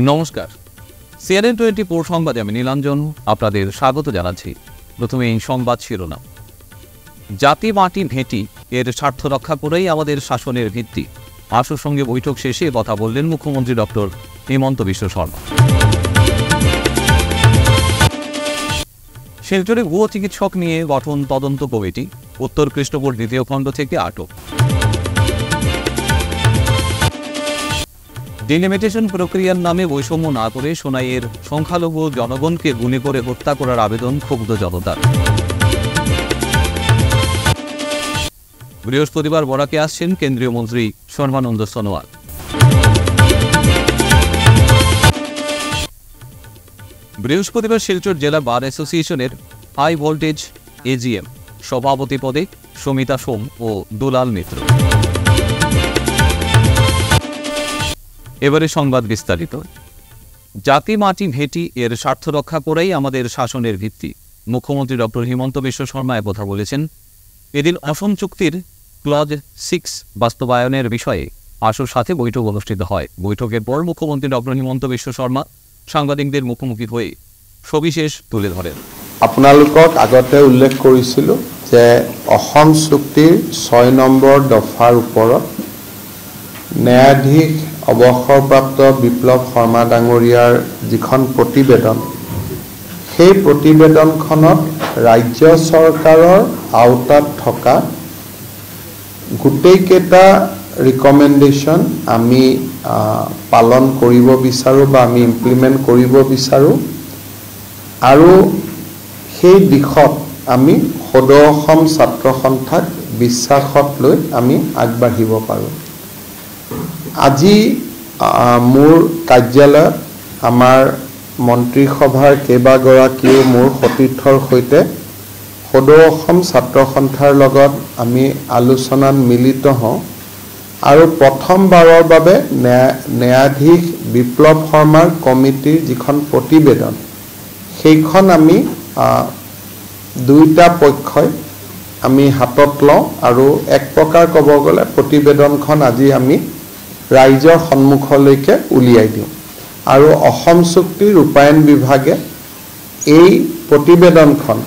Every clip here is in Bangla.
নমস্কার, CNN24 সংবাদে আমি নীলাঞ্জন আপনাদের স্বাগত জানাচ্ছি। প্রথমে এই সংবাদ শিরোনাম। জাতি মাটি ভেটি এর স্বার্থ রক্ষা করেই আমাদের শাসনের ভিত্তি। আশুর সঙ্গে বৈঠক শেষে কথা বললেন মুখ্যমন্ত্রী ডক্টর হিমন্ত বিশ্ব শর্মা। শিলচরে ভুয়ো চিকিৎসক নিয়ে গঠন তদন্ত কমিটি, উত্তর কৃষ্ণপুর দ্বিতীয় খণ্ড থেকে আটক। ডিলিমিটেশন প্রক্রিয়ার নামে বৈষম্য না করে সোনাইয়ের সংখ্যালঘু জনগণকে গুলি করে হত্যা করার আবেদন ক্ষুব্ধ জনতার। বৃহস্পতিবার বরাকে আসছেন কেন্দ্রীয় মন্ত্রী সর্বানন্দ সোনোয়াল। বৃহস্পতিবার শিলচর জেলা বার অ্যাসোসিয়েশনের হাই ভোল্টেজ এজিএম সভাপতি পদে সমিতা সোম ও দুলাল মিত্র। এবারে সংবাদ বিস্তারিত। জাতি মাটি ভেটি এর স্বার্থ রক্ষা করেই আমাদের শাসনের ভিত্তি। মুখ্যমন্ত্রী ডক্টর হিমন্ত বিশ্ব শর্মা কথা বলেছেন। এদিন অসম চুক্তির ক্লজ 6 বাস্তবায়নের বিষয়ে আশুর সাথে বৈঠক অনুষ্ঠিত হয়। বৈঠকের পর মুখ্যমন্ত্রী ডক্টর হিমন্ত বিশ্ব শর্মা সাংবাদিকদের মুখোমুখি হয়ে সবিশেষ তুলে ধরেন। আপোনালোকক আগতে উল্লেখ কৰিছিল যে অসম চুক্তিৰ 6 নম্বৰ দফাৰ ওপৰত ন্যায়াধীশ অৱসৰপ্ৰাপ্ত বিপ্লৱ শৰ্মা ডাঙৰীয়াৰ যিখন প্ৰতিবেদন, সেই প্ৰতিবেদনখনত ৰাজ্য চৰকাৰৰ আওতাত থকা গোটেইকেইটা ৰিকমেণ্ডেশ্যন আমি পালন কৰিব বিচাৰোঁ বা আমি ইমপ্লিমেণ্ট কৰিব বিচাৰোঁ আৰু সেই দিশত আমি সদৌ অসম ছাত্ৰ সন্থাক বিশ্বাসত লৈ আমি আগবাঢ়িব পাৰোঁ। আজি মোৰ কাৰ্যালয়ত আমাৰ মন্ত্ৰীসভাৰ কেইবাগৰাকীও মোৰ সতীৰ্থৰ সৈতে সদৌ অসম ছাত্ৰ সন্থাৰ লগত আমি আলোচনাত মিলিত হওঁ আৰু প্ৰথমবাৰৰ বাবে ন্যায়াধীশ বিপ্লৱ শৰ্মাৰ কমিটিৰ যিখন প্ৰতিবেদন, সেইখন আমি দুইটা পক্ষই আমি হাতত লওঁ আৰু এক প্ৰকাৰ ক'ব গ'লে প্ৰতিবেদনখন আজি আমি ৰাইজৰ সন্মুখলৈকে উলিয়াই দিওঁ আৰু অসম চুক্তি ৰূপায়ণ বিভাগে এই প্ৰতিবেদনখন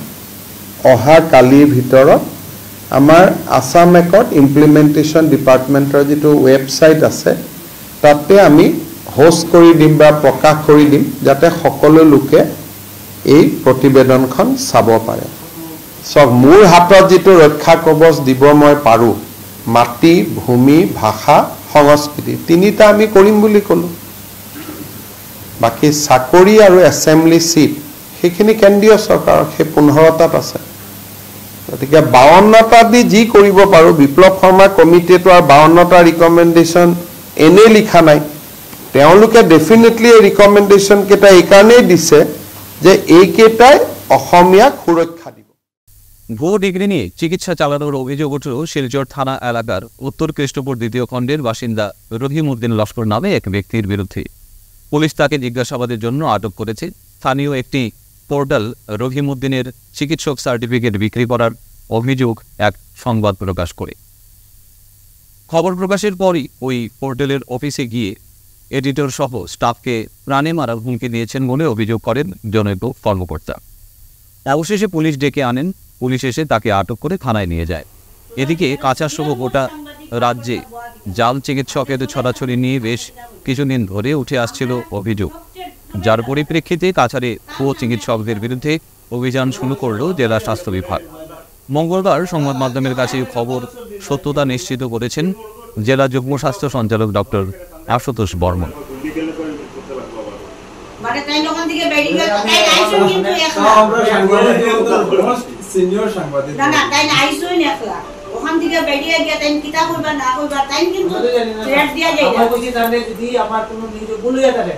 অহা কালিৰ ভিতৰত আমাৰ আসাম একট ইমপ্লিমেণ্টেশ্যন ডিপাৰ্টমেণ্টৰ যিটো ৱেবছাইট আছে তাতে আমি হোষ্ট কৰি দিম বা প্ৰকাশ কৰি দিম, যাতে সকলো লোকে এই প্ৰতিবেদনখন চাব পাৰে। চব মোৰ হাতত যিটো ৰক্ষা কৱচ দিব মই পাৰোঁ, মাটি, ভূমি, ভাষা, সংস্কৃতি, তিনিটা আমি কৰিম বুলি ক'লোঁ। বাকী চাকৰি আৰু এছেম্বলি চিট সেইখিনি কেন্দ্ৰীয় চৰকাৰৰ সেই 15টাত আছে। গতিকে 52টা দি যি কৰিব পাৰোঁ, বিপ্লৱ শৰ্মা কমিটিয়েতো আৰু 52টা ৰিকমেণ্ডেশ্যন এনেই লিখা নাই। তেওঁলোকে ডেফিনেটলি এই ৰিকমেণ্ডেশ্যন কেইটা এইকাৰণেই দিছে যে এইকেইটাই অসমীয়াক সুৰক্ষা দিব। ভুয়ো ডিগ্রি নিয়ে চিকিৎসা চালানোর অভিযোগ উঠল শিলচর থানা এলাকার উত্তর কৃষ্ণপুর দ্বিতীয় খণ্ডের বাসিন্দা রহিমউদ্দিন লস্কর নামে এক ব্যক্তির বিরুদ্ধে। পুলিশ তাকে জিজ্ঞাসাবাদের জন্য আটক করেছে। স্থানীয় একটি পোর্টাল রহিমউদ্দিনের চিকিৎসক সার্টিফিকেট বিক্রি করার অভিযোগ এক সংবাদ প্রকাশ করে। খবর প্রকাশের পরই ওই পোর্টালের অফিসে গিয়ে এডিটর সহ স্টাফকে প্রাণে মারার হুমকি দিয়েছেন বলে অভিযোগ করেন জনৈক কর্মকর্তা। অবশেষে পুলিশ ডেকে আনেন। পুলিশ এসে তাকে আটক করে থানায় নিয়ে যায়। এদিকে কাছাসহ গোটা রাজ্যে জাল চিকিৎসকের ছড়াছড়ি নিয়ে বেশ কিছুদিন ধরে উঠে আসছিল অভিযোগ, যার পরিপ্রেক্ষিতে কাছাড়ে ভুয়ো চিকিৎসকদের বিরুদ্ধে অভিযান শুরু করল জেলা স্বাস্থ্য বিভাগ। মঙ্গলবার সংবাদ মাধ্যমের কাছে খবর সত্যতা নিশ্চিত করেছেন জেলা যুগ্ম স্বাস্থ্য সঞ্চালক ডক্টর আশুতোষ বর্মন। সিনিয়র সাংবাদিক না না তাই আইসই না একলা ওখান থেকে বেরিয়ে গিয়া তাই কিতা কইবা না কইবা তাই কিন্তু থ্রেট দিয়া যায় না বুঝি তাহলে যদি আমার কোনো নিজে ভুলিয়া থাকে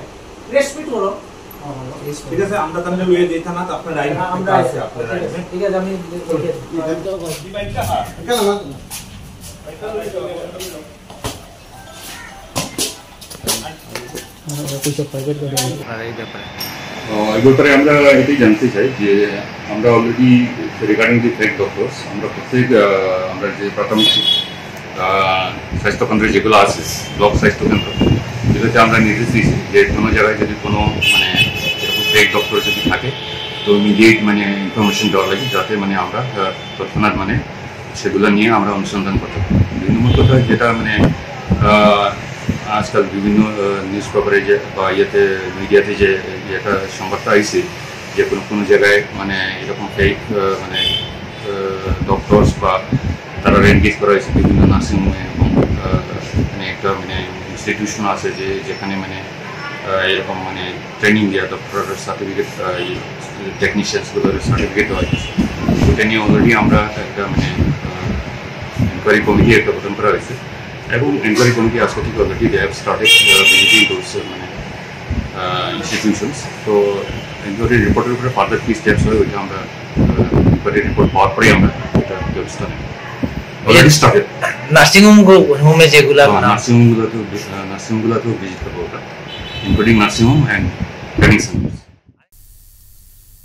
রেসপেক্ট করো। ঠিক আছে, আমরা তাহলে লইয়ে দেই থানা তো আপনার রাইট আমরা আছে আপনার রাইট। ঠিক আছে, আমি কি বাইকটা কেন না কিছু প্রাইভেট করে আর এই ব্যাপারে এই ব্যাপারে আমরা এটাই জানতে চাই যে আমরা অলরেডি রিগার্ডিং দি ফেক ডক্টরস আমরা প্রত্যেক আমরা যে প্রাথমিক স্বাস্থ্যকেন্দ্রে যেগুলো আছে ব্লক স্বাস্থ্যকেন্দ্র যেটাতে আমরা নির্দেশ দিয়েছি যে কোনো জায়গায় যদি কোনো মানে এরকম ফেক ডক্টর যদি থাকে তো ইমিডিয়েট মানে ইনফরমেশন দেওয়া লাগে, যাতে মানে আমরা তৎক্ষণাৎ মানে সেগুলো নিয়ে আমরা অনুসন্ধান করতে পারি। বিভিন্ন কথা যেটা মানে আজকাল বিভিন্ন নিউজ পেপারে যে বা ইয়েতে মিডিয়াতে যে একটা সংবাদটা আইছে যে কোনো জায়গায় মানে এরকম ফেক মানে ডক্টরস বা তারা এনগেজ করা হয়েছে বিভিন্ন নার্সিংহোমে এবং মানে একটা মানে ইনস্টিটিউশন আছে যেখানে মানে এরকম মানে ট্রেনিং দেওয়া ডক্টর সার্টিফিকেট টেকনিশিয়ানসগুলোর সার্টিফিকেট দেওয়া হয়েছে। ওটা নিয়ে অলরেডি আমরা একটা মানে এনকোয়ারি কমিটি একটা গঠন করা হয়েছে এবং এনকোয়ারি কমিটি আজকে থেকে already they have started visiting those মানে ইনস্টিটিউশনস। তো এনকোয়ারি রিপোর্টের উপরে ফার্দার কী স্টেপস হয় ওইটা আমরা এনকোয়ারি রিপোর্ট পাওয়ার পরেই আমরা এটা ব্যবস্থা নেব। অলরেডি স্টার্টেড হোমে যেগুলো নার্সিংহোমগুলোতেও ভিজিট করবো ওটা, including nursing home and training centre.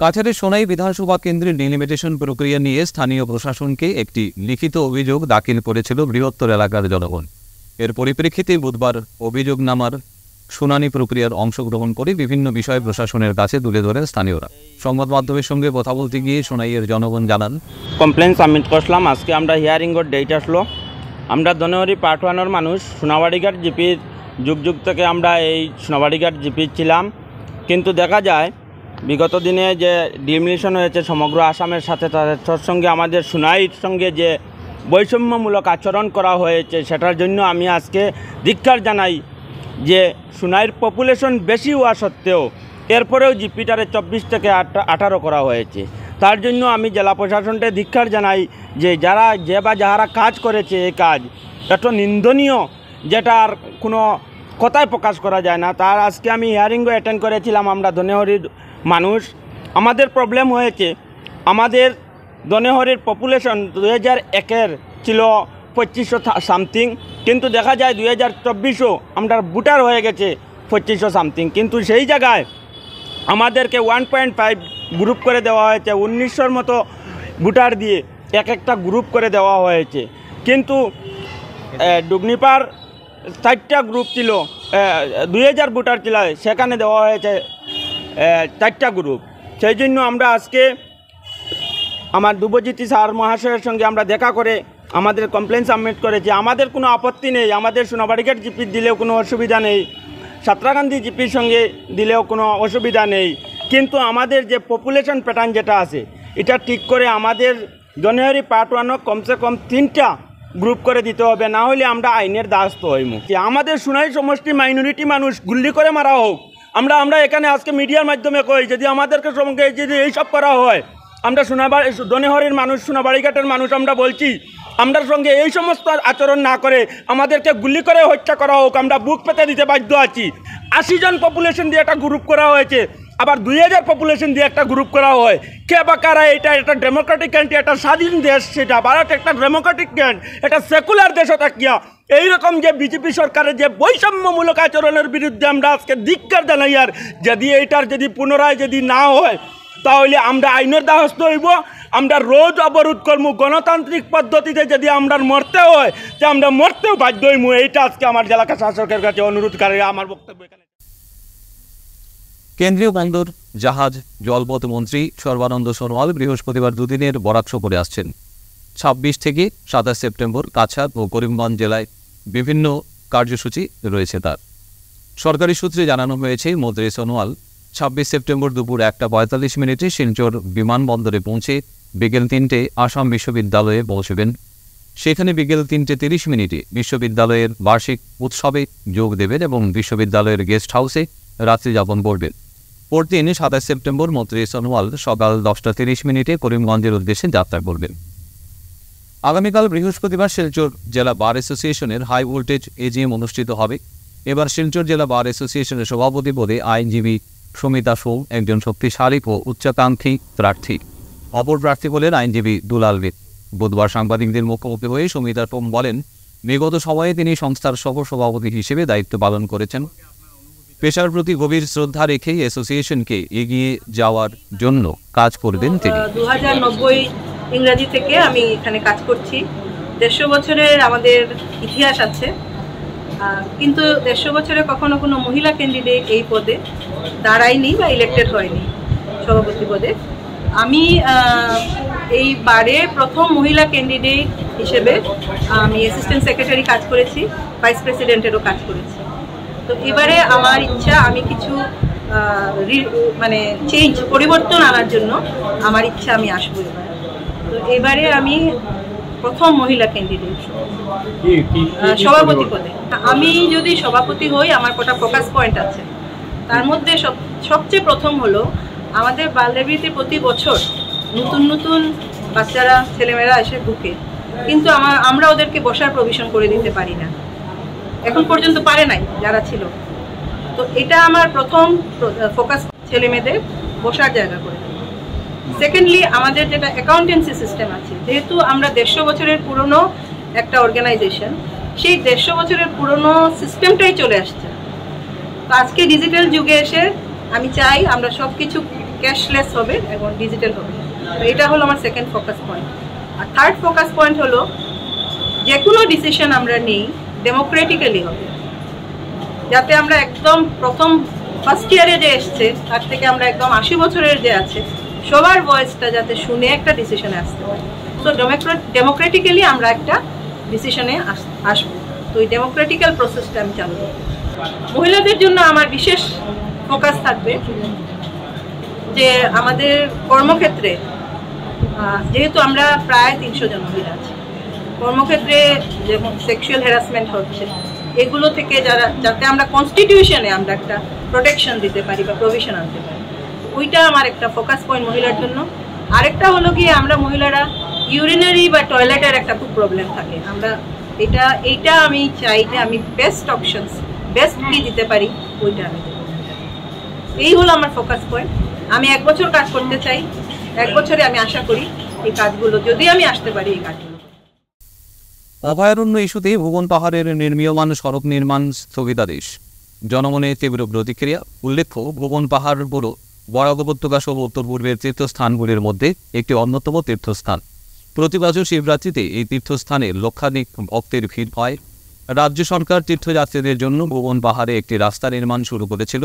কাছাড়ের সোনাই বিধানসভা কেন্দ্রের ডিলিমিটেশন প্রক্রিয়া নিয়ে স্থানীয় প্রশাসনকে একটি লিখিত অভিযোগ দাখিল করেছিল বৃহত্তর এলাকার জনগণ। এর পরিপ্রেক্ষিতে বুধবার অভিযোগনামার শুনানি প্রক্রিয়ার অংশগ্রহণ করে বিভিন্ন বিষয় প্রশাসনের কাছে তুলে ধরেন স্থানীয়রা। সংবাদ মাধ্যমের সঙ্গে কথা বলতে গিয়ে সোনাইয়ের জনগণ জানান, কমপ্লেন সাবমিট করলাম। আজকে আমরা হিয়ারিংয়ের ডেট আসলো। আমরা ধনেহরি পার্ট 1-এর মানুষ, সোনাবাড়িঘাট জিপির যুগ থেকে আমরা এই সোনাবাড়িঘাট জিপির ছিলাম। কিন্তু দেখা যায় বিগত দিনে যে ডিলিমিটেশন হয়েছে সমগ্র আসামের সাথে, তার সঙ্গে আমাদের সোনাইয়ের সঙ্গে যে বৈষম্যমূলক আচরণ করা হয়েছে, সেটার জন্য আমি আজকে ধিক্কার জানাই যে সোনাইয়ের পপুলেশন বেশি হওয়া সত্ত্বেও এরপরেও জিপিটারে 24 থেকে 18 করা হয়েছে। তার জন্য আমি জেলা প্রশাসনকে ধিক্কার জানাই যে যারা কাজ করেছে এই কাজ এত নিন্দনীয়, যেটার কোনো কথাই প্রকাশ করা যায় না। তার আজকে আমি হিয়ারিংও অ্যাটেন্ড করেছিলাম। আমরা ধনেহরির মানুষ, আমাদের প্রবলেম হয়েছে, আমাদের ধনেহরির পপুলেশন 2001-এর ছিল 2500 সামথিং, কিন্তু দেখা যায় 2024-ও আমরা ভোটার হয়ে গেছে 2500 সামথিং। কিন্তু সেই জায়গায় আমাদেরকে 1.5 গ্রুপ করে দেওয়া হয়েছে, 1900-র মতো ভোটার দিয়ে একটা গ্রুপ করে দেওয়া হয়েছে। কিন্তু ডুগনিপার 4টা গ্রুপ ছিল, 2000 ভোটার ছিল, সেখানে দেওয়া হয়েছে 4টা গ্রুপ। সেই জন্য আমরা আজকে আমার দুবজিতি স্যার মহাশয়ের সঙ্গে আমরা দেখা করে আমাদের কমপ্লেন সাবমিট করেছি। আমাদের কোনো আপত্তি নেই, আমাদের সোনাবাড়িঘাট জিপির দিলেও কোনো অসুবিধা নেই, সাঁতরাগান্ধী জিপির সঙ্গে দিলেও কোনো অসুবিধা নেই। কিন্তু আমাদের যে পপুলেশন প্যাটার্ন যেটা আছে, এটা ঠিক করে আমাদের ধনেহরি পার্ট 1 কমসে কম 3টা গ্রুপ করে দিতে হবে, না হলে আমরা আইনের দ্বারস্থ হইব। আমাদের সোনাই সমষ্টি মাইনরিটি মানুষ গুল্লি করে মারা হোক, আমরা এখানে আজকে মিডিয়ার মাধ্যমে কই, যদি আমাদেরকে সঙ্গে যদি এইসব করা হয়, আমরা ধনেহরির মানুষ, সোনাবাড়িঘাটের মানুষ, আমরা বলছি আমরার সঙ্গে এই সমস্ত আচরণ না করে আমাদেরকে গুলি করে হত্যা করা হোক, আমরা বুক পেতে দিতে বাধ্য আছি। 80 জন পপুলেশন দিয়ে একটা গ্রুপ করা হয়েছে, আবার 2000 পপুলেশন দিয়ে একটা গ্রুপ করা হয়। কে বা কারা? এটা একটা ডেমোক্রেটিক কান্ট্রি, একটা স্বাধীন দেশ, সেটা ভারত একটা ডেমোক্রেটিক কান্ট্রি, এটা সেকুলার দেশও থাকিয়া এইরকম যে বিজেপি সরকারের যে বৈষম্যমূলক আচরণের বিরুদ্ধে আমরা আজকে ধিক্কার জানাই। আর যদি এইটার যদি পুনরায় যদি না হয়, তাহলে আমরা আইনের দ্বারস্থ হইব, আমরা রোজ অবরোধ করবো। গণতান্ত্রিক পদ্ধতিতে যদি আমরা মরতে হয়, যে আমরা মরতেও বাধ্য হইব। এইটা আজকে আমার জেলা শাসকের কাছে অনুরোধ করে আমার বক্তব্য এখানে। কেন্দ্রীয় বন্দর, জাহাজ, জলপথ মন্ত্রী সর্বানন্দ সোনোয়াল বৃহস্পতিবার দুদিনের বরাক সফরে আসছেন। 26 থেকে 27 সেপ্টেম্বর কাছাড় ও করিমগঞ্জ জেলায় বিভিন্ন কার্যসূচি রয়েছে তার। সরকারি সূত্রে জানানো হয়েছে, মন্ত্রী সোনোয়াল 26 সেপ্টেম্বর দুপুর 1:45 শিলচর বিমানবন্দরে পৌঁছে বিকেল 3টে আসাম বিশ্ববিদ্যালয়ে পৌঁছবেন। সেখানে বিকেল 3:30 বিশ্ববিদ্যালয়ের বার্ষিক উৎসবে যোগ দেবেন এবং বিশ্ববিদ্যালয়ের গেস্ট হাউসে রাত্রি যাপন করবেন। পরদিন 27 সেপ্টেম্বর মন্ত্রী সোনোয়াল সকাল 10:30 করিমগঞ্জের উদ্দেশ্যে যাত্রা করবেন। আগামীকাল বৃহস্পতিবার শিলচর জেলা বার অ্যাসোসিয়েশনের হাই ভোল্টেজ এজিএম অনুষ্ঠিত হবে। এবার শিলচর জেলা বার অ্যাসোসিয়েশনের সভাপতি পদে আইনজীবী সমিতা সোম একজন শক্তিশালী ও উচ্চাকাঙ্ক্ষী প্রার্থী। অপর প্রার্থী হলেন আইনজীবী দুলাল বেদ। বুধবার সাংবাদিকদের মুখোমুখি হয়ে সমিতা সোম বলেন, বিগত সময়ে তিনি সংস্থার সহ সভাপতি হিসেবে দায়িত্ব পালন করেছেন। পেশার প্রতি গভীর শ্রদ্ধা রেখে অ্যাসোসিয়েশনকে এগিয়ে যাওয়ার জন্য কাজ করবেন তিনি। 2090 ইংরাজি থেকে আমি এখানে কাজ করছি। 150 বছরের আমাদের ইতিহাস আছে। কিন্তু 150 বছরে কখনো কোনো মহিলা ক্যান্ডিডেট এই পদে দাঁড়ায়নি বা ইলেক্টেড হয়নি সভাপতি পদে। আমি এই বারে প্রথম মহিলা ক্যান্ডিডেট হিসেবে আমি অ্যাসিস্ট্যান্ট সেক্রেটারি কাজ করেছি, ভাইস প্রেসিডেন্টেরও কাজ করেছি। তো এবারে আমার ইচ্ছা আমি কিছু মানে পরিবর্তন আনার জন্য আমার ইচ্ছা আমি আসবো এবার। তো এবারে আমি প্রথম মহিলা ক্যান্ডিডেট সভাপতি পদে। আমি যদি সভাপতি হই আমার কটা ফোকাস পয়েন্ট আছে, তার মধ্যে সবচেয়ে প্রথম হলো আমাদের বাল্যবিবাহে প্রতি বছর নতুন নতুন বাচ্চারা ছেলেমেয়েরা এসে ঢুকে, কিন্তু আমরা ওদেরকে বসার প্রভিশন করে দিতে পারি না, এখন পর্যন্ত পারে নাই যারা ছিল। তো এটা আমার প্রথম ফোকাস, ছেলে মেয়েদের বসার জায়গা করে। সেকেন্ডলি আমাদের যেটা অ্যাকাউন্টেন্সি সিস্টেম আছে, যেহেতু আমরা 150 বছরের পুরনো একটা অর্গানাইজেশন, সেই 150 বছরের পুরনো সিস্টেমটাই চলে আসছে। তো আজকে ডিজিটাল যুগে এসে আমি চাই আমরা সব কিছু ক্যাশলেস হবে এবং ডিজিটাল হবে। তো এটা হলো আমার সেকেন্ড ফোকাস পয়েন্ট। আর থার্ড ফোকাস পয়েন্ট হলো যে কোনো ডিসিশন আমরা নিই ডেমোক্রেটিক্যালি হবে, যাতে আমরা একদম প্রথম ফার্স্ট ইয়ারে যে এসছে তার থেকে আমরা একদম 80 বছরের যে আছে সবার ভয়েসটা যাতে শুনে একটা ডিসিশনে আসতে পারি। তো ডেমোক্রেটিক্যালি আমরা একটা ডিসিশনে আসবো। তো এই ডেমোক্রেটিক্যাল প্রসেসটা আমি চালু করব। মহিলাদের জন্য আমার বিশেষ ফোকাস থাকবে যে আমাদের কর্মক্ষেত্রে, যেহেতু আমরা প্রায় 300 জন মহিলা আছি, কর্মক্ষেত্রে যেমন সেক্সুয়াল হ্যারাসমেন্ট হচ্ছে, এগুলো থেকে যাতে আমরা কনস্টিটিউশনে আমরা একটা প্রোটেকশন দিতে পারি বা প্রভিশন আনতে পারি, ওইটা আমার একটা ফোকাস পয়েন্ট মহিলার জন্য। আরেকটা হলো কি আমরা মহিলারা ইউরিনারি বা টয়লেটের একটা খুব প্রবলেম থাকে, আমরা এইটা আমি চাই যে আমি বেস্ট অপশনস, বেস্ট কি দিতে পারি ওইটা আমি দেবো। এই হলো আমার ফোকাস পয়েন্ট। আমি 1 বছর কাজ করতে চাই, 1 বছরে আমি আশা করি এই কাজগুলো, যদি আমি আসতে পারি এই কাজগুলো। অভয়ারণ্য ইস্যুতে ভুবন পাহাড়ের নির্মীয়মান সড়ক নির্মাণ স্থগিতাদেশ, জনমনে তীব্র প্রতিক্রিয়া। উল্লেখ্য, ভুবন পাহাড় পুরো বরাক উপত্যকা সহ উত্তর পূর্বের তীর্থস্থানগুলির মধ্যে একটি অন্যতম তীর্থস্থান। প্রতি বছর শিবরাত্রিতে এই তীর্থস্থানে লক্ষাধিক ভক্তের ভিড় হয়। রাজ্য সরকার তীর্থযাত্রীদের জন্য ভুবন পাহাড়ে একটি রাস্তা নির্মাণ শুরু করেছিল,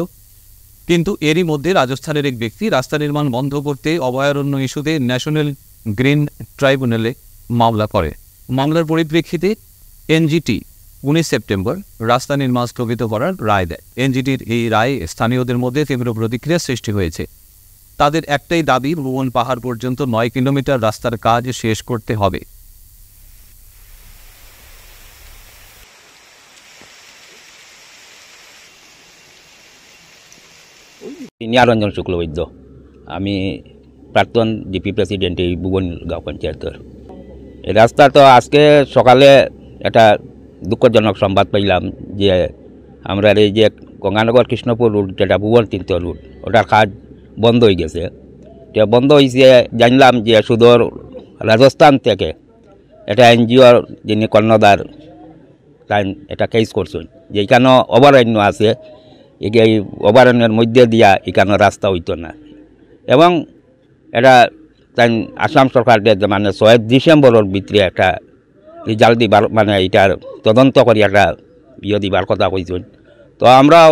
কিন্তু এরই মধ্যে রাজস্থানের এক ব্যক্তি রাস্তা নির্মাণ বন্ধ করতে অভয়ারণ্য ইস্যুতে ন্যাশনাল গ্রিন ট্রাইব্যুনালে মামলা করে। মামলার পরিপ্রেক্ষিতে এনজিটি 19 সেপ্টেম্বর রাস্তা নির্মাণ স্থগিত করার রায় দেয়। এনজিটির এই রায়ে স্থানীয়দের মধ্যে তীব্র প্রতিক্রিয়া সৃষ্টি হয়েছে। তাদের একটাই দাবি, ভুবন পাহাড় পর্যন্ত 9 কিলোমিটার রাস্তার কাজ শেষ করতে হবে। নিরঞ্জন শুক্লবৈদ্য, আমি প্রাক্তন জিপি প্রেসিডেন্ট এই ভুবনগাঁও পঞ্চায়েতের। এই রাস্তা তো আজকে সকালে একটা দুঃখজনক সংবাদ পাইলাম যে আমরা এই যে গঙ্গানগর কৃষ্ণপুর রুট, যেটা ভুবন তীর্থ রুট, ওটার কাজ বন্ধ হয়ে গেছে। এটা বন্ধ হয়েছে জানলাম যে সুদূর রাজস্থান থেকে এটা এনজিওর যিনি কর্ণধার তাই এটা কেস করছেন যে এখানে অভয়ারণ্য আছে, এই অভয়ারণ্যের মধ্যে দিয়া এখানে রাস্তা হইতো না, এবং এটা তাই আসাম সরকার মানে 6 ডিসেম্বরের ভিতরে একটা রেজাল্ট দিবার, মানে এটার তদন্ত করি একটা দিবার কথা কইছেন। তো আমরাও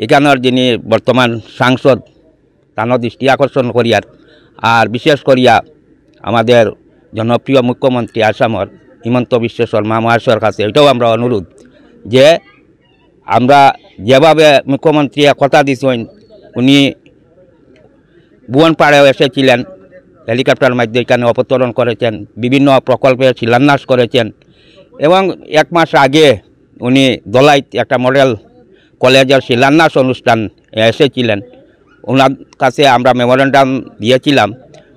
এখানের যিনি বর্তমান সাংসদ তার দৃষ্টি আকর্ষণ করিয়ার, আর বিশেষ করিয়া আমাদের জনপ্রিয় মুখ্যমন্ত্রী আসামের হিমন্ত বিশ্ব শর্মা মহাশয়ের কাছে এটাও আমরা অনুরোধ যে আমরা যেভাবে মুখ্যমন্ত্রী কথা দিয়েছেন, উনি ভুবন পাহাড়েও এসেছিলেন, হেলিকপ্টার মাধ্যমে এখানে অবতরণ করেছেন, বিভিন্ন প্রকল্পের শিলান্যাস করেছেন, এবং 1 মাস আগে উনি দলাইত একটা মডেল কলেজের শিলান্যাস অনুষ্ঠান এসেছিলেন। ওনার কাছে আমরা মেমোরেন্ডাম দিয়েছিলাম।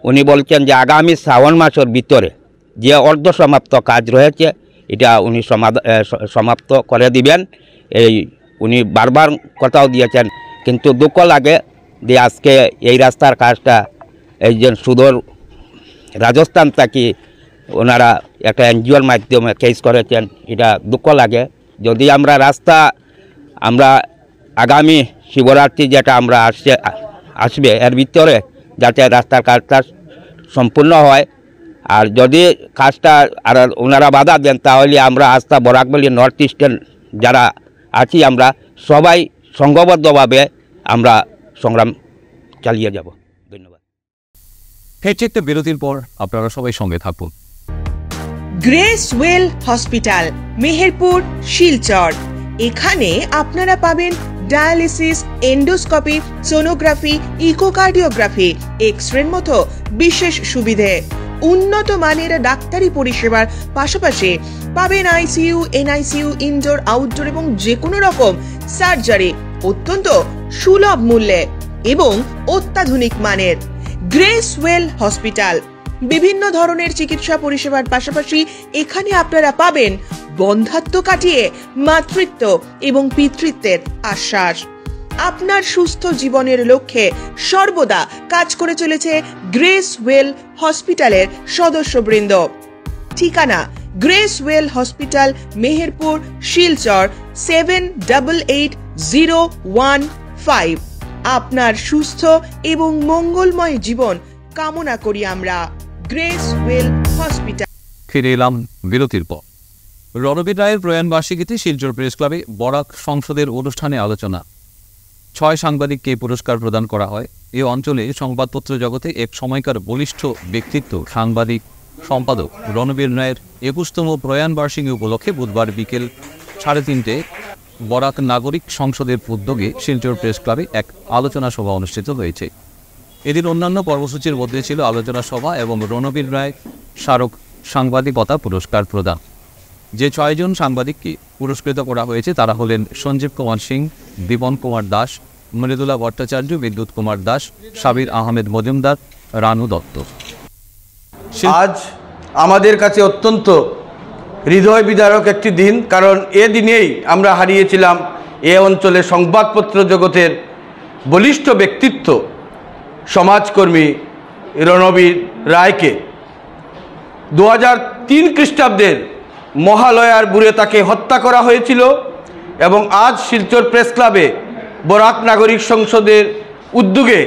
উনি বলছেন যে আগামী শ্রাবণ মাসের ভিতরে যে অর্ধসমাপ্ত কাজ রয়েছে এটা উনি সমাপ্ত করে দিবেন, এই উনি বারবার কথাও দিয়েছেন। কিন্তু দুঃখ লাগে যে আজকে এই রাস্তার কাজটা এই যে সুদূর রাজস্থান থেকে ওনারা একটা এনজিওর মাধ্যমে কেস করেছেন, এটা দুঃখ লাগে। যদি আমরা রাস্তা আমরা আগামী শিবরাত্রি যেটা আমরা আসবে এর ভিতরে যাতে রাস্তার কাজটা সম্পূর্ণ হয়, আর যদি কাজটা আর ওনারা বাধা দেন তাহলে আমরা আস্থা বরাকবলী নর্থ ইস্টের যারা আছি আমরা সবাই সংঘবদ্ধভাবে আমরা সংগ্রাম চালিয়ে যাব। ধন্যবাদ। হেঁটে একটা বিরতির পর আপনারা সবাই সঙ্গে থাকুন। Grace well hospital, Meherpur, Silchar. এখানে আপনারা পাবেন ডায়ালিসিস, এন্ডোস্কোপি, সোনোগ্রাফি, ইকোকার্ডিওগ্রাফি, এক্সরের মতো বিশেষ সুবিধে। উন্নত মানের ডাক্তারি পরিষেবার পাশাপাশি পাবেন আইসিইউ, এনআইসিইউ, ইনডোর, আউটডোর এবং যে কোনো রকম সার্জারি অত্যন্ত সুলভ মূল্যে এবং অত্যাধুনিক মানের। গ্রেস ওয়েল হসপিটাল বিভিন্ন ধরনের চিকিৎসা পরিষেবার পাশাপাশি এখানে আপনারা পাবেন বন্ধাত্ব কাটিয়ে মাতৃত্ব এবং পিতৃত্বের আশ্বাস। আপনার সুস্থ জীবনের লক্ষ্যে সর্বদা কাজ করে চলেছে গ্রেস ওয়েল হসপিটালের সদস্যবৃন্দ। ঠিকানা grace well hospital, Meherpur, Silchar 788015। আপনার সুস্থ এবং মঙ্গলময় জীবন কামনা করি আমরা। Grace well hospital. ফিরে এলাম বিরতির পর। রণবীর রায়ের প্রয়াণ বার্ষিকীতে শিলচর প্রেস ক্লাবে বরাক সংসদের অনুষ্ঠানে আলোচনা। 6 সাংবাদিককে পুরস্কার প্রদান করা হয়। এই অঞ্চলে সংবাদপত্র জগতে এক সময়কার বলিষ্ঠ ব্যক্তিত্ব সাংবাদিক সম্পাদক রণবীর রায়ের 21তম প্রয়াণ বার্ষিকী উপলক্ষে বুধবার বিকেল 3:30 বরাক নাগরিক সংসদের উদ্যোগে শিলচর প্রেস ক্লাবে এক আলোচনা সভা অনুষ্ঠিত হয়েছে। এদিন অন্যান্য কর্মসূচির মধ্যে ছিল আলোচনা সভা এবং রণবীর রায় স্মারক সাংবাদিকতা পুরস্কার প্রদান। যে 6 জন সাংবাদিককে পুরস্কৃত করা হয়েছে তারা হলেন সঞ্জীব কুমার সিং, দীপন কুমার দাস, মৃদুলা ভট্টাচার্য, বিদ্যুৎ কুমার দাস, সাবির আহমেদ মজুমদার, রানু দত্ত। আজ আমাদের কাছে অত্যন্ত হৃদয় বিদারক একটি দিন, কারণ এ দিনেই আমরা হারিয়েছিলাম এ অঞ্চলের সংবাদপত্র জগতের বলিষ্ঠ ব্যক্তিত্ব সমাজকর্মী রণবীর রায়কে। 2003 খ্রিস্টাব্দের মহালয়ার বুড়ে তাকে হত্যা করা হয়েছিল এবং আজ শিলচর প্রেস ক্লাবে বরাক নাগরিক সংসদের উদ্যোগে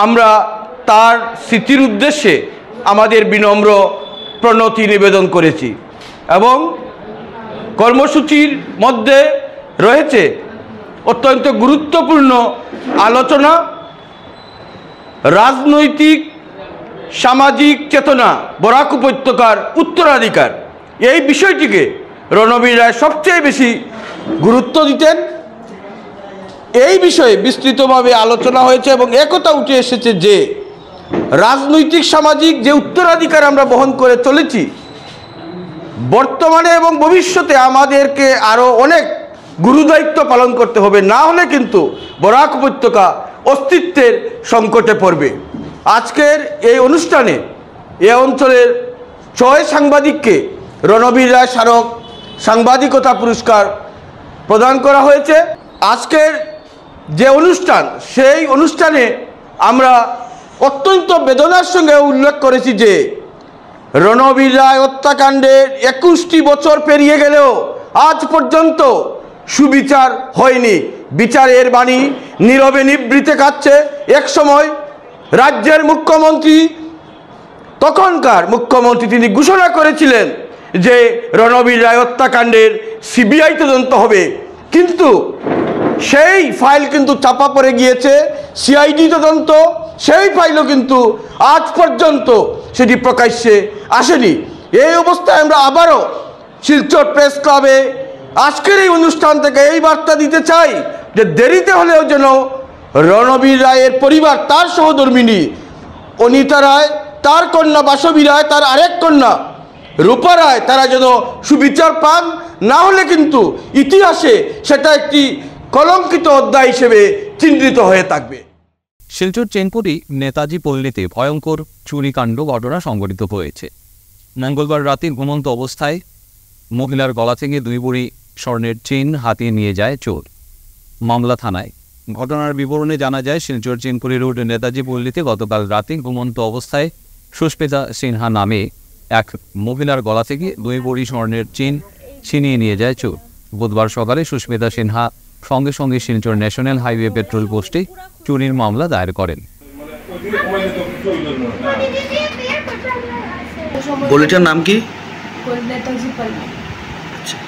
আমরা তার স্মৃতির উদ্দেশ্যে আমাদের বিনম্র প্রণতি নিবেদন করেছি এবং কর্মসূচির মধ্যে রয়েছে অত্যন্ত গুরুত্বপূর্ণ আলোচনা, রাজনৈতিক সামাজিক চেতনা, বরাক উপত্যকার উত্তরাধিকার। এই বিষয়টিকে রণবীর রায় সবচেয়ে বেশি গুরুত্ব দিতেন। এই বিষয়ে বিস্তৃতভাবে আলোচনা হয়েছে এবং একথা উঠে এসেছে যে রাজনৈতিক সামাজিক যে উত্তরাধিকার আমরা বহন করে চলেছি, বর্তমানে এবং ভবিষ্যতে আমাদেরকে আরও অনেক গুরুদায়িত্ব পালন করতে হবে, না হলে কিন্তু বরাক উপত্যকা অস্তিত্বের সংকটে পড়বে। আজকের এই অনুষ্ঠানে এ অঞ্চলের 6 সাংবাদিককে রণবীর রায় স্মারক সাংবাদিকতা পুরস্কার প্রদান করা হয়েছে। আজকের যে অনুষ্ঠান, সেই অনুষ্ঠানে আমরা অত্যন্ত বেদনার সঙ্গে উল্লেখ করেছি যে রণবীর রায় হত্যাকাণ্ডের 21টি বছর পেরিয়ে গেলেও আজ পর্যন্ত সুবিচার হয়নি। বিচারের বাণী নীরবে নিভৃতে কাটছে। এক সময় রাজ্যের মুখ্যমন্ত্রী, তখনকার মুখ্যমন্ত্রী, তিনি ঘোষণা করেছিলেন যে রণবীর রায় হত্যাকাণ্ডের সিবিআই তদন্ত হবে, কিন্তু সেই ফাইল কিন্তু চাপা পড়ে গিয়েছে। সিআইডি তদন্ত, সেই ফাইলও কিন্তু আজ পর্যন্ত সেটি প্রকাশ্যে আসেনি। এই অবস্থায় আমরা আবারও শিলচর প্রেস ক্লাবে আজকের এই অনুষ্ঠান থেকে এই বার্তা দিতে চাই যে দেরিতে হলেও যেন রণবীর রায়ের পরিবার, তার সহধর্মিণী অনিতা রায়, তার কন্যা বাসবী রায়, তার আরেক কন্যা রূপা রায়, তারা যেন সুবিচার পান, না হলে কিন্তু ইতিহাসে সেটা একটি কলঙ্কিত অধ্যায় হিসেবে চিহ্নিত হয়ে থাকবে। শিলচর চেনপুরি নেতাজি পল্লীতে ভয়ঙ্কর চুরিকাণ্ড ঘটনা সংঘটিত হয়েছে। মঙ্গলবার রাতে ঘুমন্ত অবস্থায় মহিলার গলা থেকে 2 ভরি স্বর্ণের চেইন হাতিয়ে নিয়ে যায় চোর। মামলা থানায়। ঘটনার বিবরণে জানা যায়, শিলচর চেনপুরি রোড নেতাজি পল্লীতে গতকাল রাতে ঘুমন্ত অবস্থায় সুস্মিতা সিনহা নামে এক মহিলার গলা থেকে 2 ভরি স্বর্ণের চেইন ছিনিয়ে নিয়ে যায় চোর। বুধবার সকালে সুস্মিতা সিনহা সঙ্গে সঙ্গে শিলচর ন্যাশনাল হাইওয়ে পেট্রোল পোস্টে চুরির মামলা দায়ের করেন। গলিটার নাম কি?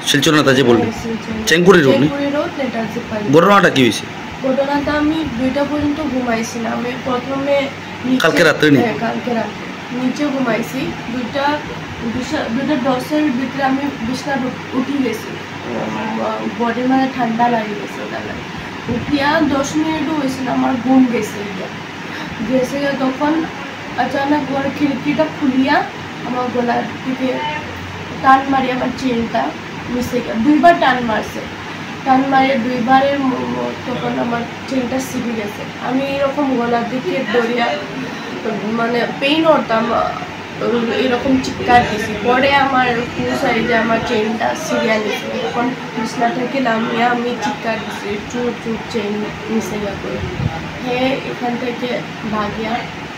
শিলচর নেতাজি বললেন চেঙ্গুরি রোড ঘটনাটা কি হয়েছে? ঘটনাটা আমি 2টা পর্যন্ত ঘুমাইছি না। আমি প্রথমে কালকে রাত্রে কালকে রাত্রে নিচে ঘুমাইছি। 2:10 ভিতরে আমি বিছনা উঠি গেছি, বডি মানে ঠান্ডা লাগে গেছে। উঠিয়া 10 মিনিটও হয়েছিল আমার ঘুম গেছে গেছে। তখন অচানক আমার খিড়কিটা খুলিয়া আমার গলার দিকে টান মারি আমার চেনটা মিশে গেল। 2বার টান মারছে, টান মারে 2বারের তখন আমার চেনটা ছিঁড়ে গেছে। আমি এরকম গলার দিকে দৌড়িয়া মানে পেইন হতাম, এরকম চিৎকার দিয়েছি। পরে আমার সাইডে আমার চেনটা ছিঁড়িয়া নিয়েছে। তখন বিছনা থেকে নামিয়ে আমি চিৎকার দিয়েছি, চুর চুর চেন মিশে গেল করে। হ্যাঁ, এখান থেকে ভাগিয়া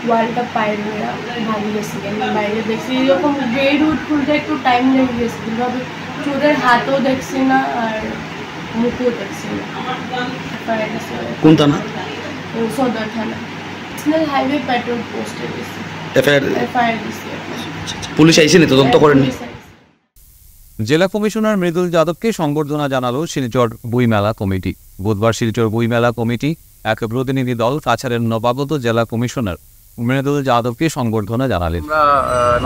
ওয়ালটা পায়ের হয়ে ভাগি গেছি। আমি বাইরে দেখছি এরকম গেট উঠ খুলতে একটু টাইম লেগে গেছে, কিন্তু আমি চোরের হাতও দেখছি না আর মুখও দেখছি না। কোন থানা? সদর থানা, ন্যাশনাল হাইওয়ে পেট্রোল পোস্টে গেছি। এফআইআর দিছি। পুলিশ আইসেনি, তদন্ত করেনি? জেলা কমিশনার মৃদুল যাদবকে সংবর্ধনা জানালো শিলচর বইমেলা কমিটি। বুধবার শিলচর বইমেলা কমিটি এক প্রতিনিধি দল কাছাড়ের নবাগত জেলা কমিশনার মৃদুল যাদবকে সংবর্ধনা জানালেন।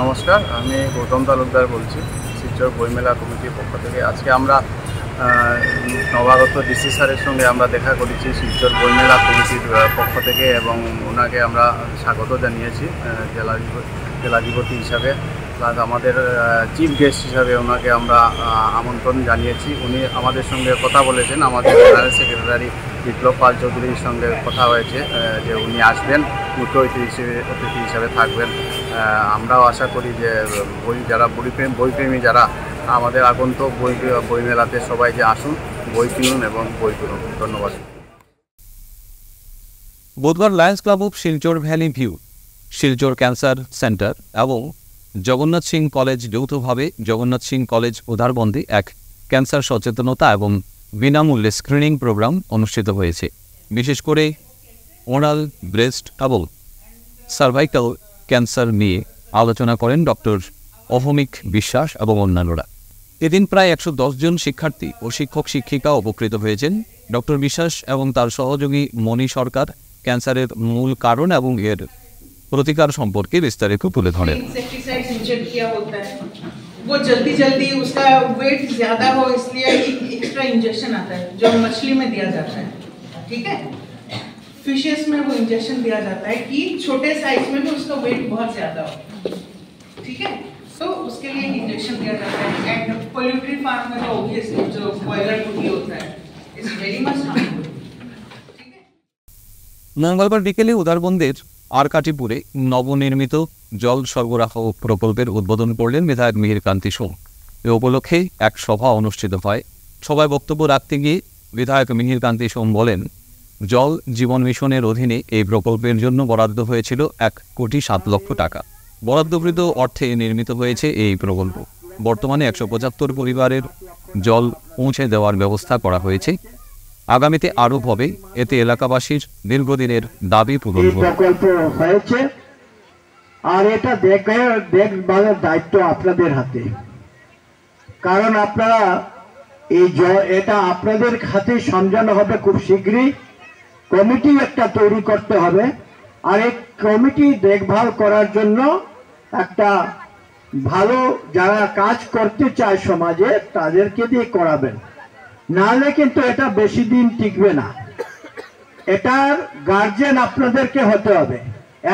নমস্কার, আমি গৌতম তালুকদার বলছি শিলচর বইমেলা কমিটির পক্ষ থেকে। আজকে আমরা নবাগত ডিসি স্যারের সঙ্গে আমরা দেখা করেছি শিলচর বইমেলা কমিটির পক্ষ থেকে, এবং ওনাকে আমরা স্বাগত জানিয়েছি জেলাধিপতি হিসাবে, প্লাস আমাদের চিফ গেস্ট হিসাবে ওনাকে আমরা আমন্ত্রণ জানিয়েছি। উনি আমাদের সঙ্গে কথা বলেছেন, আমাদের জেনারেল সেক্রেটারি বিপ্লব পাল চৌধুরীর সঙ্গে কথা হয়েছে যে উনি আসবেন, মুখ্য অতিথি হিসাবে থাকবেন। আমরাও আশা করি যে যারা বইপ্রেমী যারা আমাদের আগন্তুক বইমেলাতে সবাই যে আসুন, বই কিনুন এবং বই কিনুন। ধন্যবাদ। বুধবার Lions club of Silchar valley view, Silchar cancer centre এবং জগন্নাথ সিং কলেজ যৌথভাবে জগন্নাথ সিং কলেজ উদারবন্দে এক ক্যান্সার সচেতনতা এবং বিনামূল্যে স্ক্রিনিং প্রোগ্রাম অনুষ্ঠিত হয়েছে। বিশেষ করে ওরাল, ব্রেস্ট এবং সার্ভাইকাল ক্যান্সার নিয়ে আলোচনা করেন ডক্টর অহমিক বিশ্বাস এবং অন্যান্যরা। এদিন প্রায় 110 জন শিক্ষার্থী ও শিক্ষক শিক্ষিকা উপকৃত হয়েছেন। ডক্টর বিশ্বাস এবং তার সহযোগী মণি সরকার ক্যান্সারের মূল কারণ এবং এর প্রতিকার সম্পর্কে বিস্তারিত তুলে ধরেন। वो जल्दी जल्दी उसका वेट ज़्यादा हो इसलिए एक एक्स्ट्रा इंजेक्शन आता है जो मछली में दिया जाता है, ठीक है। फिशेस में वो इंजेक्शन दिया जाता है कि छोटे साइज में भी उसका वेट बहुत ज़्यादा हो, ठीक है। तो उसके लिए इंजेक्शन दिया जाता है। एंड पोल्ट्री फार्म में तो ऑब्वियसली जो बॉयलर मुर्गी होता है इज वेरी मच हार्मफुल। মঙ্গলবার বিকেলে উদারবন্দের আরকাটিপুরে নবনির্মিত জল সরবরাহ প্রকল্পের উদ্বোধন করলেন বিধায়ক মিহির কান্তি সোম। এ উপলক্ষে এক সভা অনুষ্ঠিত হয়। সভায় বক্তব্য রাখতে গিয়ে বিধায়ক মিহির কান্তি সোম বলেন, জল জীবন মিশনের অধীনে এই প্রকল্পের জন্য বরাদ্দ হয়েছিল 1,07,00,000 টাকা। বরাদ্দকৃত অর্থে নির্মিত হয়েছে এই প্রকল্প। বর্তমানে 175 পরিবারের জল পৌঁছে দেওয়ার ব্যবস্থা করা হয়েছে। আগামীতে আরও হবে, এতে এলাকাবাসীর দীর্ঘদিনের দাবি পূরণ প্রকল্প হয়েছে। আর এটা দেখভালের দায়িত্ব আপনাদের হাতে, কারণ আপনারা এটা আপনাদের হাতে সমঝানো হবে খুব শীঘ্রই। কমিটি একটা তৈরি করতে হবে, আর এই কমিটি দেখভাল করার জন্য একটা ভালো যারা কাজ করতে চায় সমাজে তাদেরকে দিয়ে করাবেন, নাহলে কিন্তু এটা বেশি দিন টিকবে না। এটার গার্জিয়ান আপনাদেরকে হতে হবে।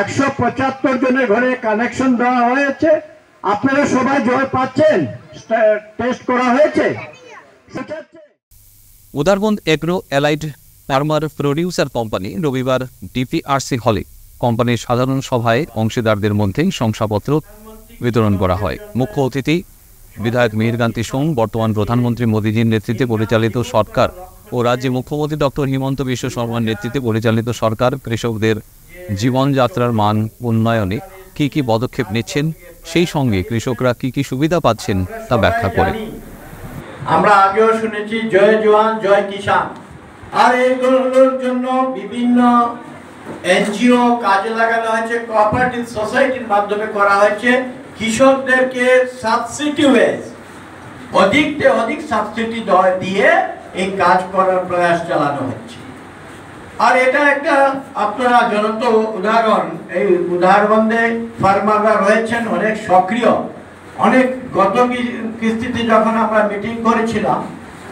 175 জনের ঘরে কানেকশন দেওয়া হয়েছে, আপনারা সবাই জল পাচ্ছেন, টেস্ট করা হয়েছে। Udarbond agro allied farmer producer company রবিবার ডিপিআরসি হলে কোম্পানির সাধারণ সভায় অংশীদারদের মধ্যে শংসাপত্র বিতরণ করা হয়। মুখ্য অতিথি বিধায়ক মিহির কান্তি সোম, বর্তমান প্রধানমন্ত্রী মোদীজির নেতৃত্বে পরিচালিত সরকার ও রাজ্যে মুখ্যমন্ত্রী ডক্টর হিমন্ত বিশ্ব শর্মার নেতৃত্বে পরিচালিত সরকার কৃষকদের জীবনযাত্রার মান উন্নয়নে কি কি পদক্ষেপ নিচ্ছেন, সেই সঙ্গে কৃষকরা কি কি সুবিধা পাচ্ছেন তা ব্যাখ্যা করেন। আমরা আগেও শুনেছি জয় জওয়ান জয় কিষান, আর এইগুলোর জন্য বিভিন্ন এনজিও কাজে লাগানো হয়েছে, কোঅপারেটিভ সোসাইটির মাধ্যমে করা হয়েছে। কৃষকদেরকে সাবসিডি ওয়েজ অধিক সাবসিডি দিয়ে এই কাজ করার প্রয়াস চালানো হচ্ছে। আর এটা একটা আপনারা জ্বলন্ত উদাহরণ। এই উদাহরণে ফার্মাররা রয়েছেন অনেক সক্রিয়। অনেক গত কিস্তিতে যখন আমরা মিটিং করেছিলাম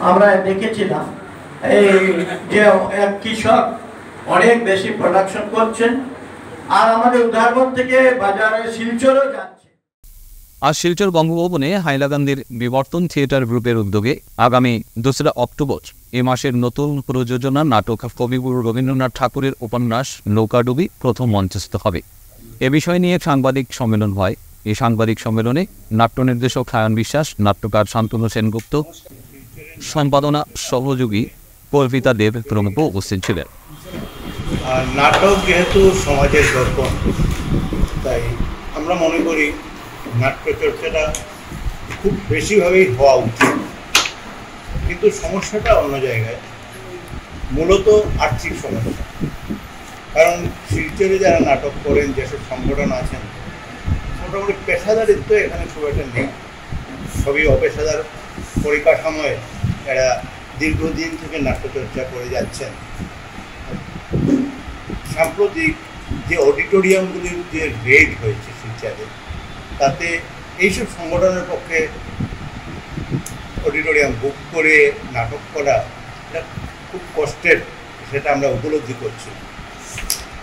আমরা দেখেছিলাম এই যে এক কৃষক অনেক বেশি প্রোডাকশন করছেন, আর আমাদের উদাহরণ থেকে বাজারে শিলচরও যাচ্ছে। আজ শিলচর বঙ্গভবনে হাইলাকান্দির বিবর্তন থিয়েটার গ্রুপের উদ্যোগে আগামী 2 অক্টোবর এ মাসের নতুন প্রযোজনা নাটক কবিগুরু রবীন্দ্রনাথ ঠাকুরের উপন্যাস নৌকাডুবি প্রথম মঞ্চস্থ হবে। এ বিষয় নিয়ে সাংবাদিক সম্মেলন হয়। এই সাংবাদিক সম্মেলনে নাট্য নির্দেশক সায়ন বিশ্বাস, নাট্যকার শান্তনু সেনগুপ্ত, সম্পাদনা সহযোগী কল্পিতা দেব প্রমুখ উপস্থিত ছিলেন। নাটক যেহেতু সমাজের দর্পণ, তাই আমরা মনে করি নাট্যচর্চাটা খুব বেশিভাবেই হওয়া উচিত। কিন্তু সমস্যাটা অন্য জায়গায়, মূলত আর্থিক সমস্যা। কারণ শিলচরে যারা নাটক করেন, যেসব সংগঠন আছেন, মোটামুটি পেশাদারিত্ব এখানে খুব একটা নেই, সবই অপেশাদার পরিকাঠামোয় এরা দীর্ঘদিন থেকে নাট্যচর্চা করে যাচ্ছেন। সাম্প্রতিক যে অডিটোরিয়ামগুলির যে রেট হয়েছে শিলচরে, তাতে এইসব সংগঠনের পক্ষে অডিটোরিয়াম বুক করে নাটক করা এটা খুব কষ্টের, সেটা আমরা উপলব্ধি করছি।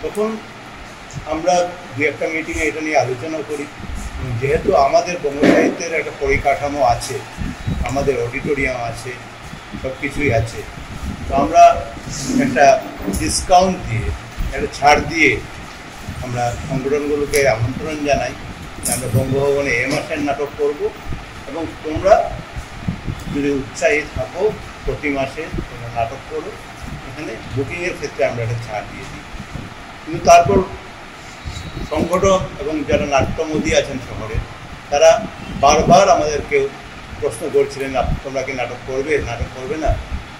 তখন আমরা দু একটা মিটিংয়ে এটা নিয়ে আলোচনা করি। যেহেতু আমাদের বঙ্গ সাহিত্যের একটা পরিকাঠামো আছে, আমাদের অডিটোরিয়াম আছে, সব কিছুই আছে, তো আমরা একটা ডিসকাউন্ট দিয়ে, একটা ছাড় দিয়ে আমরা সংগঠনগুলোকে আমন্ত্রণ জানাই যে আমরা বঙ্গভবনে এ মাসের নাটক করব, এবং তোমরা যদি উৎসাহী থাকো প্রতি মাসে তোমরা নাটক করো। এখানে বুকিংয়ের ক্ষেত্রে আমরা একটা ছাড় দিয়ে দিই। কিন্তু তারপর সংগঠন এবং যারা নাট্যমোদী আছেন শহরে, তারা বারবার আমাদেরকে প্রশ্ন করছিলেন, তোমরা কি নাটক করবে, নাটক করবে না?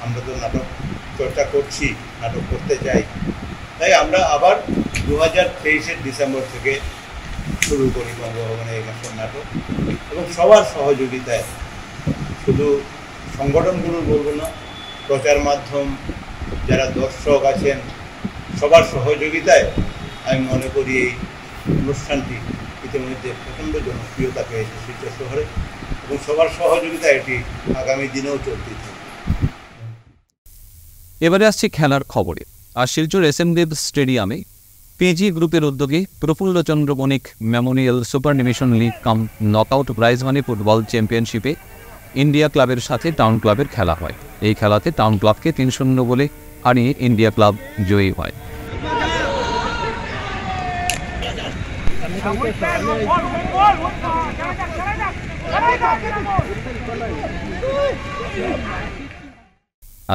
আমরা তো নাটক চর্চা করছি, নাটক করতে চাই। তাই আমরা আবার 2023-এর ডিসেম্বর থেকে শুরু করি বঙ্গভবনে এই মাসের নাটক, এবং সবার সহযোগিতায়, শুধু সংগঠনগুলোর বলবো না, প্রচার মাধ্যম, যারা দর্শক আছেন, সবার সহযোগিতায় আমি মনে করি এই অনুষ্ঠানটি ইতিমধ্যে প্রচণ্ড জনপ্রিয়তা পেয়েছে শিলচর শহরে, এবং সবার সহযোগিতা এটি আগামী দিনেও চলতে থাকবে। এবারে আসছি খেলার খবরে। আর শিলচর এসএমদেব স্টেডিয়ামে পিজি গ্রুপের উদ্যোগে Prafullachandra Banik memorial super division league cum knockout prize money football চ্যাম্পিয়নশিপে ইন্ডিয়া ক্লাবের সাথে টাউন ক্লাবের খেলা হয়। এই খেলাতে টাউন ক্লাবকে 3-0 বলে হারিয়ে ইন্ডিয়া ক্লাব জয়ী হয়।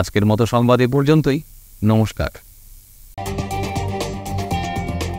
আজকের মতো সংবাদ এ পর্যন্তই। নমস্কার।